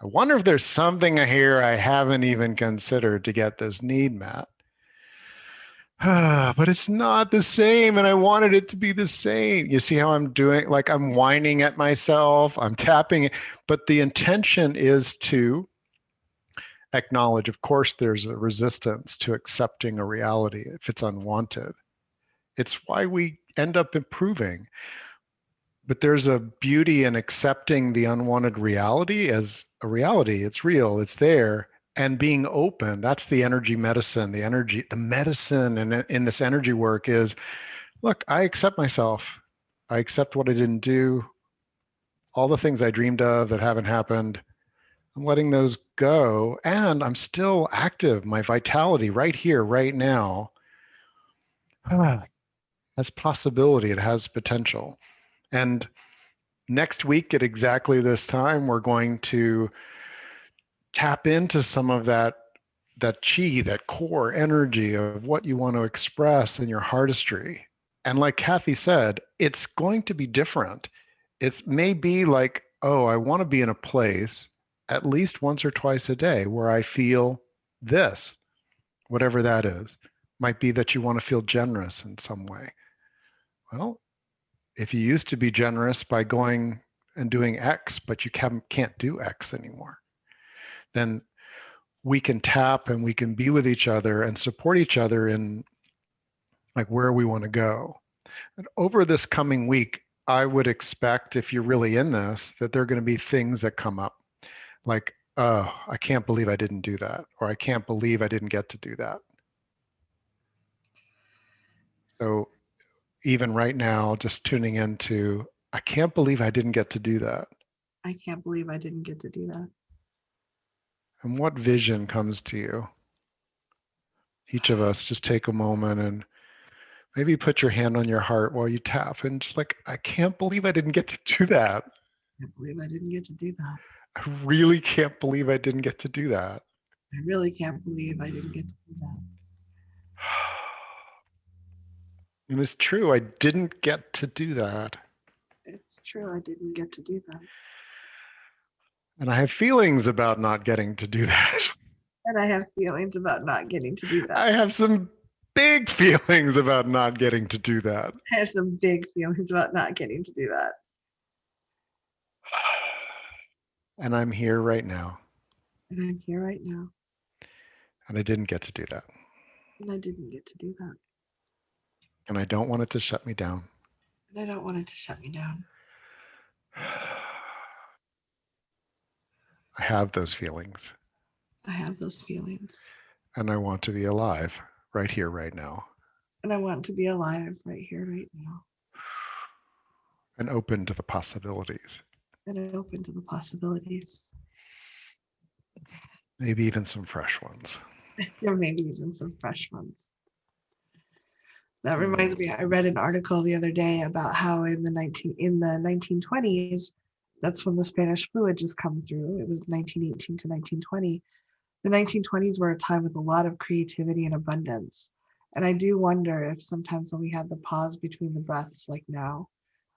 I wonder if there's something here I haven't even considered to get this need met. But it's not the same, and I wanted it to be the same. You see how I'm doing? Like I'm whining at myself, I'm tapping it, but the intention is to acknowledge, of course, there's a resistance to accepting a reality if it's unwanted. It's why we end up improving. But there's a beauty in accepting the unwanted reality as a reality. It's real, it's there. And being open, that's the energy medicine. The medicine in this energy work is, look, I accept myself. I accept what I didn't do, all the things I dreamed of that haven't happened. I'm letting those go. And I'm still active. My vitality right here, right now, has possibility, it has potential. And next week at exactly this time, we're going to tap into some of that chi, that core energy of what you want to express in your artistry. And like Kathy said, it's going to be different. It may be like, oh, I want to be in a place at least once or twice a day where I feel this, whatever that is. Might be that you want to feel generous in some way. Well, if you used to be generous by going and doing X, but you can't do X anymore, then we can tap and we can be with each other and support each other in like where we want to go. And over this coming week, I would expect, if you're really in this, that there are going to be things that come up like, oh, I can't believe I didn't do that, or I can't believe I didn't get to do that. So even right now, just tuning into, I can't believe I didn't get to do that. I can't believe I didn't get to do that. And what vision comes to you? Each of us, just take a moment and maybe put your hand on your heart while you tap and just like, I can't believe I didn't get to do that. I can't believe I didn't get to do that. I really can't believe I didn't get to do that. I really can't believe I didn't get to do that. And it's true, I didn't get to do that. It's true, I didn't get to do that. And I have feelings about not getting to do that. And I have feelings about not getting to do that. I have some big feelings about not getting to do that. I have some big feelings about not getting to do that. And I'm here right now. And I'm here right now. And I didn't get to do that. And I didn't get to do that. And I don't want it to shut me down. And I don't want it to shut me down. I have those feelings. I have those feelings. And I want to be alive right here, right now. And I want to be alive right here, right now. And open to the possibilities. and open to the possibilities. Maybe even some fresh ones. There may be even some fresh ones. That reminds me, I read an article the other day about how in the 1920s, that's when the Spanish flu had just come through. It was 1918 to 1920. The 1920s were a time with a lot of creativity and abundance. And I do wonder if sometimes when we had the pause between the breaths, like now,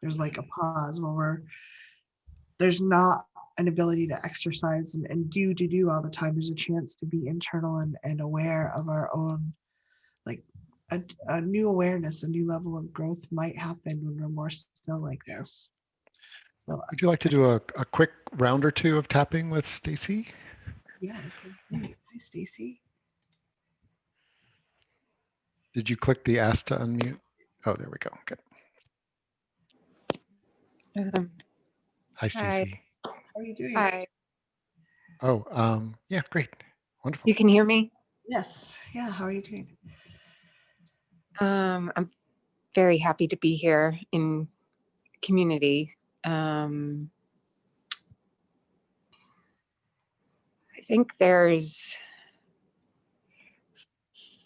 there's like a pause where there's not an ability to exercise and do all the time. There's a chance to be internal and aware of our own, like a new awareness, a new level of growth might happen when we're more still like this. So Would you like to do a quick round or two of tapping with Stacy? yeah, it sounds great. Hi, Stacy. Did you click the ask to unmute? Oh, there we go. Good. Hi, Stacy. How are you doing? Hi, Oh, yeah, great. Wonderful. you can hear me? Yes. Yeah. How are you doing? I'm very happy to be here in community. I think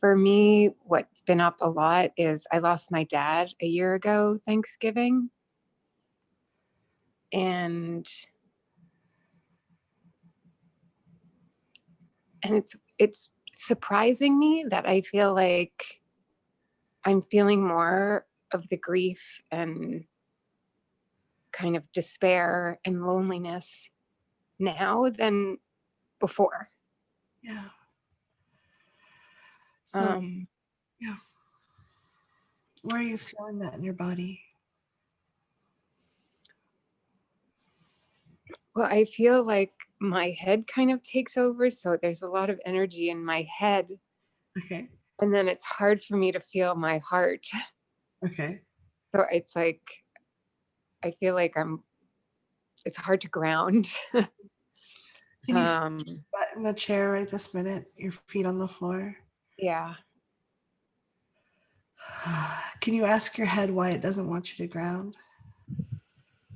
for me, what's been up a lot is I lost my dad a year ago, Thanksgiving. And it's surprising me that I feel like I'm feeling more of the grief and kind of despair and loneliness now than before. Yeah. So yeah. Where are you feeling that in your body? Well, I feel like my head kind of takes over. So there's a lot of energy in my head. Okay. And then it's hard for me to feel my heart. Okay. So it's like, I feel like it's hard to ground. Can you butt in the chair right this minute? Your feet on the floor? Yeah. Can you ask your head why it doesn't want you to ground?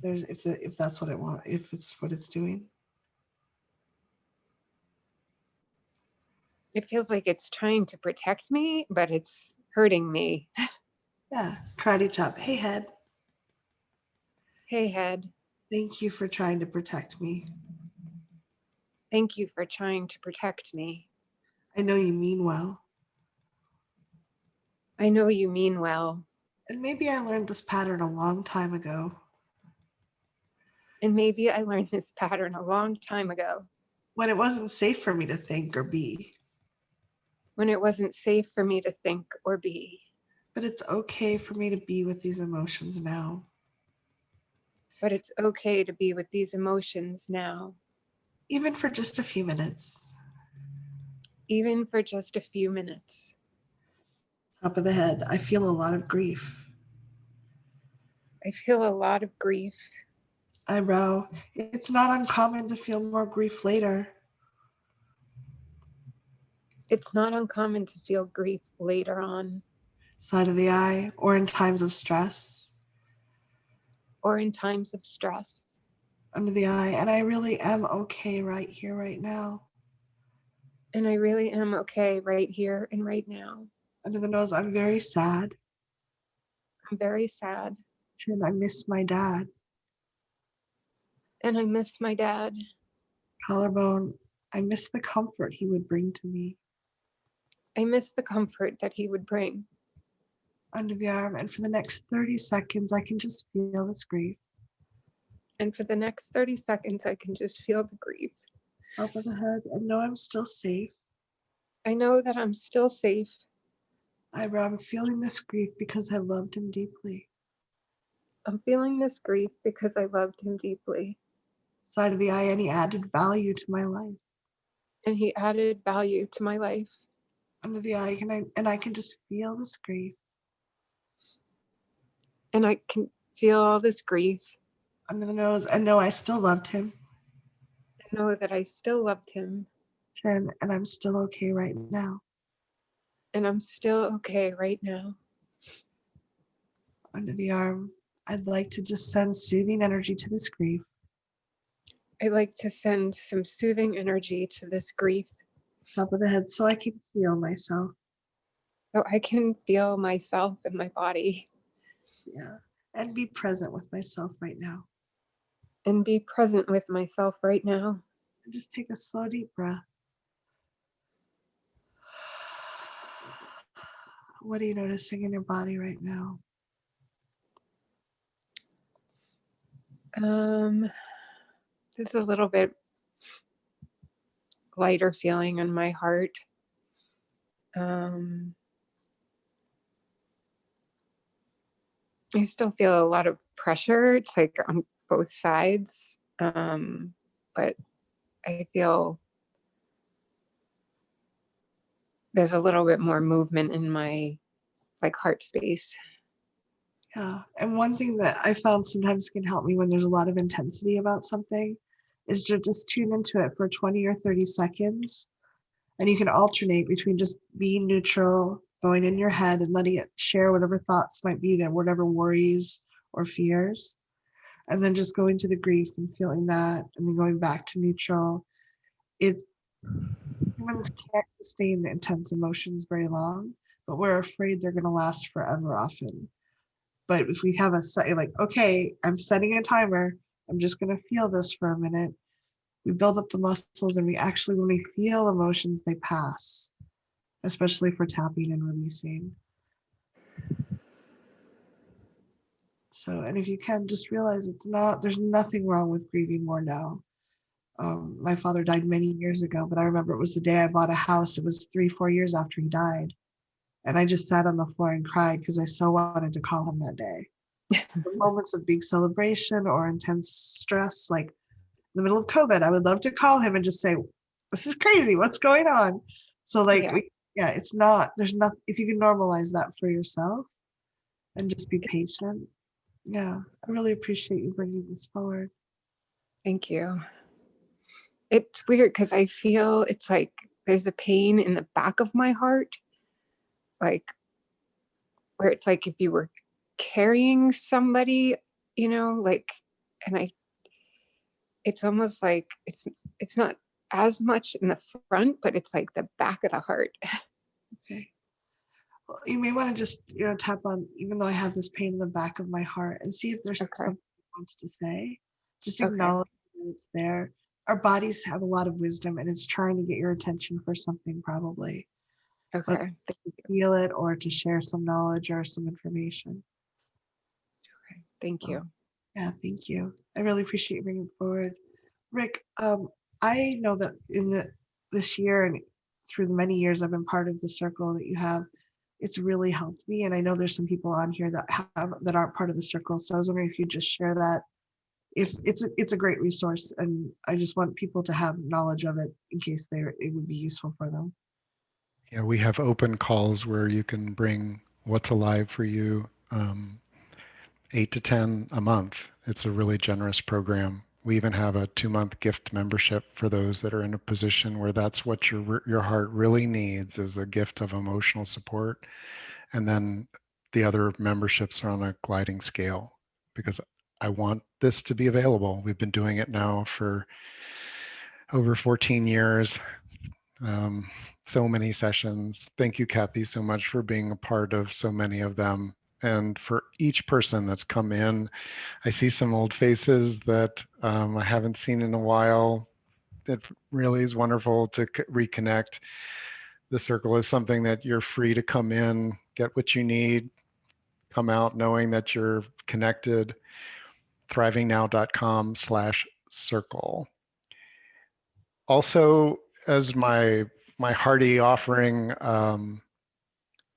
If that's what it wants, if it's what it's doing. It feels like it's trying to protect me, but it's hurting me. Yeah, karate chop. Hey, head. Hey, head. Thank you for trying to protect me. Thank you for trying to protect me. I know you mean well. I know you mean well. And maybe I learned this pattern a long time ago. And maybe I learned this pattern a long time ago. When it wasn't safe for me to think or be. When it wasn't safe for me to think or be. But it's okay for me to be with these emotions now. But it's okay to be with these emotions now. Even for just a few minutes. Even for just a few minutes. Top of the head, I feel a lot of grief. I feel a lot of grief. Eyebrow, it's not uncommon to feel more grief later. It's not uncommon to feel grief later on. Side of the eye, or in times of stress. Or in times of stress. Under the eye, and I really am okay right here, right now. And I really am okay right here and right now. Under the nose, I'm very sad. I'm very sad. Chin, I miss my dad. And I miss my dad. Collarbone, I miss the comfort he would bring to me. I miss the comfort that he would bring. Under the arm, and for the next 30 seconds, I can just feel this grief. And for the next 30 seconds, I can just feel the grief. Top of the head, and know I'm still safe. I know that I'm still safe. Eyebrow, I'm feeling this grief because I loved him deeply. I'm feeling this grief because I loved him deeply. Side of the eye, and he added value to my life. And he added value to my life. Under the eye, and I can just feel this grief. And I can feel all this grief. Under the nose, and know I still loved him. I know that I still loved him. Chin, and I'm still okay right now. And I'm still okay right now. Under the arm, I'd like to just send soothing energy to this grief. I'd like to send some soothing energy to this grief Top of the head so I can feel myself. so I can feel myself in my body Yeah. And be present with myself right now. and be present with myself right now. And just take a slow, deep breath. What are you noticing in your body right now? There's a little bit lighter feeling in my heart. I still feel a lot of pressure. It's like on both sides. But I feel there's a little bit more movement in my like heart space. Yeah. And one thing that I found sometimes can help me when there's a lot of intensity about something is to just tune into it for 20 or 30 seconds. And you can alternate between just being neutral, going in your head and letting it share whatever thoughts might be there, whatever worries or fears. And then just going to the grief and feeling that, and then going back to neutral. Humans can't sustain intense emotions very long, but we're afraid they're going to last forever often. But if we have a set, like, okay, I'm setting a timer, I'm just going to feel this for a minute. We build up the muscles, and we actually, when we feel emotions, they pass, especially for tapping and releasing. So, and if you can, just realize there's nothing wrong with grieving more now. My father died many years ago, but I remember it was the day I bought a house. It was 3-4 years after he died. And I just sat on the floor and cried because I so wanted to call him that day. The moments of big celebration or intense stress, like in the middle of COVID, I would love to call him and just say, this is crazy, what's going on? So like, it's not, there's not, if you can normalize that for yourself and just be patient. Yeah, I really appreciate you bringing this forward. Thank you. It's weird because I feel it's like there's a pain in the back of my heart, like where it's like if you were carrying somebody, like, and it's almost like it's not as much in the front, but it's like the back of the heart. Okay. Well, you may want to just, tap on, even though I have this pain in the back of my heart, and see if there's something it wants to say. Just acknowledge that it's there. Our bodies have a lot of wisdom, and it's trying to get your attention for something probably. Okay. To feel it or to share some knowledge or some information. Okay. Thank you. Yeah, thank you. I really appreciate you bringing it forward. Rick, I know that this year and through the many years I've been part of the circle that you have, it's really helped me. And I know there's some people on here that aren't part of the circle. So I was wondering if you'd just share that. If it's a great resource, and I just want people to have knowledge of it in case it would be useful for them. Yeah, we have open calls where you can bring what's alive for you, 8 to 10 a month. It's a really generous program. We even have a 2-month gift membership for those that are in a position where that's what your heart really needs, is a gift of emotional support. And then the other memberships are on a gliding scale because I want this to be available. We've been doing it now for over 14 years. So many sessions. Thank you, Kathy, so much for being a part of so many of them. And for each person that's come in, I see some old faces that I haven't seen in a while. It really is wonderful to reconnect. The circle is something that you're free to come in, get what you need, come out knowing that you're connected. thrivingnow.com/circle. Also, as my hearty offering,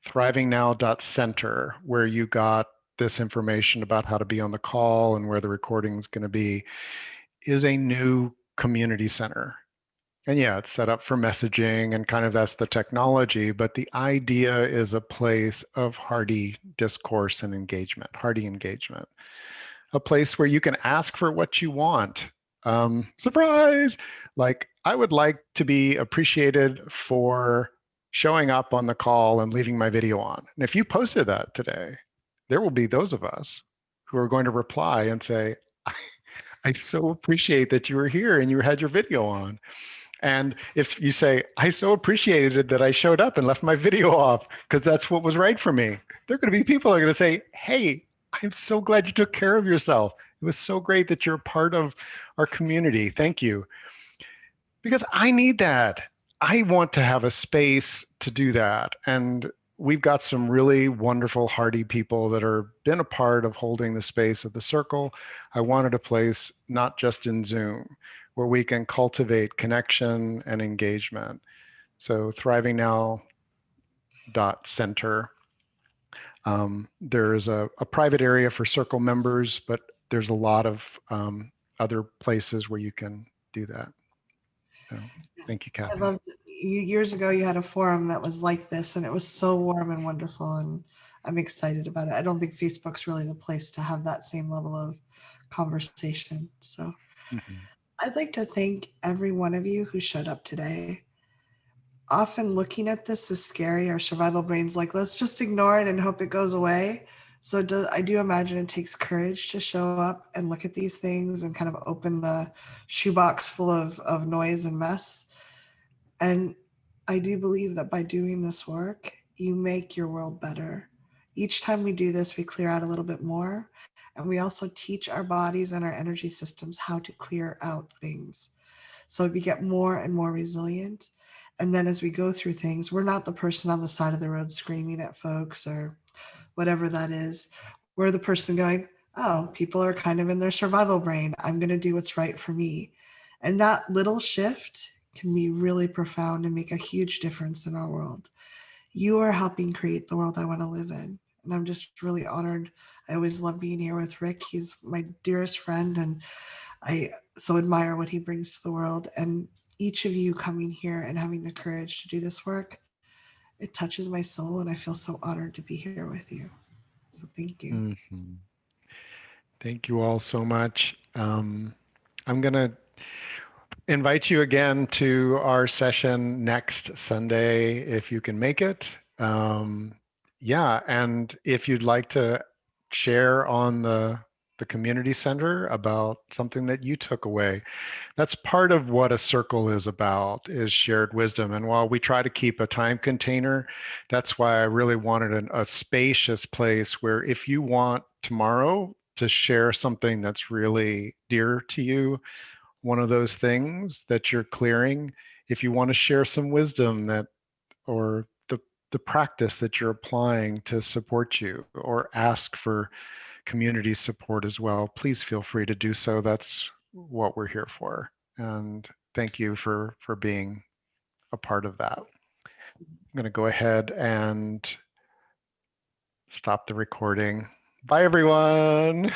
thrivingnow.center, where you got this information about how to be on the call and where the recording is going to be, is a new community center. And yeah, it's set up for messaging and kind of that's the technology, but the idea is a place of hearty discourse and engagement, hearty engagement. A place where you can ask for what you want. Surprise! Like, I would like to be appreciated for showing up on the call and leaving my video on. And if you posted that today, there will be those of us who are going to reply and say, I so appreciate that you were here and you had your video on. And if you say, I so appreciated that I showed up and left my video off because that's what was right for me, there are going to be people who are going to say, hey, I'm so glad you took care of yourself. It was so great that you're a part of our community. Thank you. Because I need that. I want to have a space to do that. And we've got some really wonderful, hardy people that are been a part of holding the space of the circle. I wanted a place not just in Zoom, where we can cultivate connection and engagement. So thrivingnow.center. There is a private area for circle members, but there's a lot of other places where you can do that. So, thank you, I Kathy. loved you. Years ago, you had a forum that was like this, and it was so warm and wonderful, and I'm excited about it. I don't think Facebook's really the place to have that same level of conversation. So Mhm. I'd like to thank every one of you who showed up today. Often looking at this is scary. Our survival brain's like, let's just ignore it and hope it goes away. So I do imagine it takes courage to show up and look at these things and kind of open the shoebox full of noise and mess. And I do believe that by doing this work, you make your world better. Each time we do this, we clear out a little bit more. And we also teach our bodies and our energy systems how to clear out things. So we get more and more resilient. And then as we go through things, we're not the person on the side of the road screaming at folks or whatever that is. We're the person going, oh, people are kind of in their survival brain. I'm going to do what's right for me. And that little shift can be really profound and make a huge difference in our world. You are helping create the world I want to live in. And I'm just really honored. I always love being here with Rick. He's my dearest friend, and I so admire what he brings to the world. And each of you coming here and having the courage to do this work, it touches my soul, and I feel so honored to be here with you. So thank you. Mhm. Thank you all so much. I'm going to invite you again to our session next Sunday if you can make it. Yeah, and if you'd like to share on the community center about something that you took away, that's part of what a circle is about, is shared wisdom. And while we try to keep a time container, that's why I really wanted a spacious place where if you want tomorrow to share something that's really dear to you, one of those things that you're clearing, if you want to share some wisdom that, or the practice that you're applying to support you, or ask for community support as well, please feel free to do so. That's what we're here for. And thank you for being a part of that. I'm going to go ahead and stop the recording. Bye, everyone.